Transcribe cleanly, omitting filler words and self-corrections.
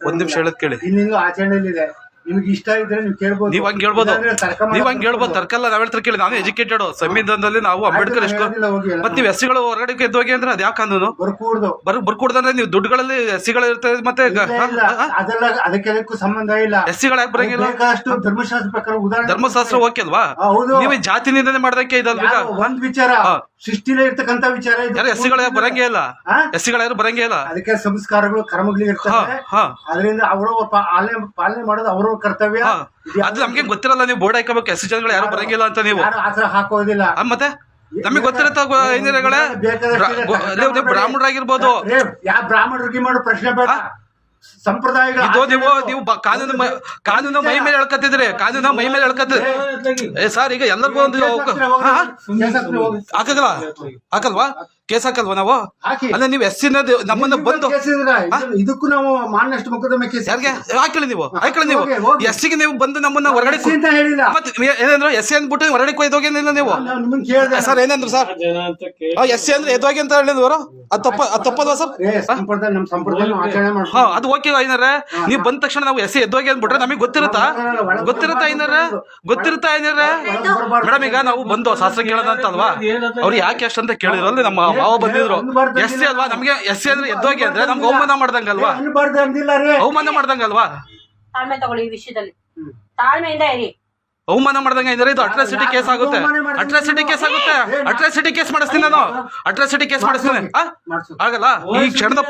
ಒಂದ್ ನಿಮಿಷ ಹೇಳದ್ ಕೇಳಿ. ಇನ್ನಿಂದು ಆಚರಣೆಯಲ್ಲಿದೆ, ನಿಮ್ಗೆ ಇಷ್ಟ ಇದ್ರೆ ನೀವು ಕೇಳ್ಬೋದು. ನೀವ್ ಹಂಗ್ ಹೇಳ್ಬೋದು, ನೀವ್ ಹಂಗ್ ಹೇಳ್ಬೋದು, ತರ್ಕಲ್ಲ. ನಾವ್ ಹೇಳ್ತಾರೆ ಕೇಳಿ, ನಾನು ಎಜುಕೇಟೆಡ್, ಸಂವಿಧಾನದಲ್ಲಿ ನಾವು ಅಂಬೇಡ್ಕರ್ ಎಷ್ಟು ಮತ್ತೆ ನೀವು ಎಸ್ಸಿಗಳು ಹೊರಗಡೆ ಎದ್ದೋಗಿ ಅಂದ್ರೆ ಅದ್ ಯಾಕೆ ಕಾನೂನು ಬರ್ಕೂಡ್ದಂದ್ರೆ ನೀವು ದುಡ್ಡುಗಳಲ್ಲಿ ಎಸ್ಸಿಗಳು ಇರ್ತದೆ ಮತ್ತೆ ಅದೆಲ್ಲ ಅದಕ್ಕೆಲ್ಲಕ್ಕೂ ಸಂಬಂಧ ಇಲ್ಲ. ಎಸ್ಸಿಗಳು ಯಾಕೆ ಬರಂಗಿಲ್ಲ? ಧರ್ಮಶಾಸ್ತ್ರ ಪ್ರಕಾರ ಉದಾಹರಣೆ ಧರ್ಮಶಾಸ್ತ್ರ ಓಕೆ ಅಲ್ವಾ? ನೀವು ಜಾತಿ ನಿಂದನೆ ಮಾಡ್ದಕ್ಕೆ ಇದಲ್ವಾ? ಒಂದ್ ವಿಚಾರ ಸೃಷ್ಟಿಲೇ ಇರ್ತಕ್ಕಂಥ ವಿಚಾರ. ಯಾರು ಎಸ್ಸಿಗಳು ಯಾರು ಬರಂಗೇ ಇಲ್ಲ, ಎಸ್ಸಿಗಳು ಯಾರು ಬರಂಗೇ ಇಲ್ಲ. ಅದಕ್ಕೆ ಸಂಸ್ಕಾರಗಳು ಕರ್ಮಗಳು ಇರ್ತವೆ, ಅದರಿಂದ ಅವರು ಪಾಲನೆ ಮಾಡೋದು ಅವರ ಕರ್ತವ್ಯ. ಅದು ನಮ್ಗೆ ಗೊತ್ತಿರಲ್ಲ, ನೀವು ಬೋರ್ಡ್ ಹಾಕಬೇಕು ಎಸ್ಸಿ ಜನಗಳು ಯಾರು ಬರಂಗಿಲ್ಲ ಅಂತ. ನೀವು ಆತರ ಹಾಕೋದಿಲ್ಲ. ಮತ್ತೆ ನಮಗೆ ಗೊತ್ತಿರತ್ತ ಇಂಜಿನಿಯರ್ಗಳೇ, ನೀವು ಬ್ರಾಹ್ಮಣರಾಗಿರ್ಬೋದು. ಯಾವ ಬ್ರಾಹ್ಮಣರಿಗೆ ಮಾಡೋ ಪ್ರಶ್ನೆ ಬೇಡ. ಸಂಪ್ರದಾಯ ನೀವು ಕಾನೂನು ಮೈ ಮೇಲೆ ಹೇಳ್ಕತ್ತಿದ್ರಿ, ಕಾನೂನು ಮೈ ಮೇಲೆ ಹೇಳ್ಕತ್ತಿದ್ರಿ ಸರ್. ಈಗ ಎಲ್ಲರಿಗೂ ಒಂದು ಹಾಕಲ್ವಾ ಕೇಸ್ ಹಾಕಲ್ವಾ ನಾವು? ಅಲ್ಲ ನೀವು ಎಸ್ಸಿನ ನಮ್ಮನ್ನ ಬಂದು ಇದಕ್ಕೂ ನಾವು ಮಾನನಷ್ಟ ಮೊಕದ್ದಮೆ ಕೇಸ್ ಯಾರಿಗೆ ಹಾಕಲಿ ನೀವು ಎಸ್ಸಿಗೆ ನೀವು ಬಂದು ನಮ್ಮನ್ನ ಹೊರಗಡೆ ಏನಂದ್ರೆ ಎಸ್ಸಿ ಅಂದ್ಬಿಟ್ಟು ಹೊರಗಡೆ ಕೊಯ್ದೋಗೇನಿಲ್ಲ ನೀವು ಸರ್. ಏನಂದ್ರು ಸರ್ ಎಸ್ಸಿ ಅಂದ್ರೆ ಎದ್ದೋಗಿ ಅಂತ ಹೇಳಿದ್ವರು? ಅದು ತಪ್ಪಲ್ವಾ ಸರ್? ನಮ್ಮ ಸಂಪ್ರದಾಯ ಆಚರಣೆ ಹಾ ಅದು ಓಕೆ. ಐನಾರ ನೀವು ಬಂದ ತಕ್ಷಣ ನಾವು ಎಸ್ಸಿ ಎದ್ದೋಗಿ ಅಂದ್ಬಿಟ್ರೆ ನಮಗೆ ಗೊತ್ತಿರುತ್ತಾ ಐನಾರ ಗೊತ್ತಿರುತ್ತಾ ಐನಾರ? ಮೇಡಮ್ ಈಗ ನಾವು ಬಂದು ಶಾಸ್ತ್ರ ಕೇಳೋದ ಅಂತ ಅಲ್ವಾ? ಅವ್ರು ಯಾಕೆ ಅಷ್ಟು ಅಂತ ಕೇಳಿದ್ರಲ್ಲಿ ನಮ್ಮ ಮಾವ ಬಂದಿದ್ರು. ಎಸ್ಸಿ ಅಲ್ವಾ? ನಮ್ಗೆ ಎಸ್ಸಿ ಅಂದ್ರೆ ಎದ್ದೋಗಿ ಅಂದ್ರೆ ನಮ್ಗೆ ಅವಮಾನ ಮಾಡ್ದಂಗಲ್ವಾ? ಅವಮಾನ ಮಾಡ್ದಂಗಲ್ವಾ? ತಾಳ್ಮೆ ತಗೊಳ್ಳಿ ಈ ವಿಷಯದಲ್ಲಿ, ತಾಳ್ಮೆಯಿಂದ ಇರಿ. ಅವಮಾನ ಮಾಡ್ದಂಗ ಇದ್ರೆ ಇದು ಅಟ್ರಾಸಿಟಿ ಕೇಸ್ ಆಗುತ್ತೆ. ಅಟ್ರಾಸಿಟಿ ಕೇಸ್ ಮಾಡಿಸ್ತೀನಿ ನಾನು. ಅಟ್ರಾಸಿಟಿ ಕೇಸ್ ಮಾಡಿಸ್ತೀನಿ ಆಗಲ್ಲ. ಈ ಕ್ಷಣದ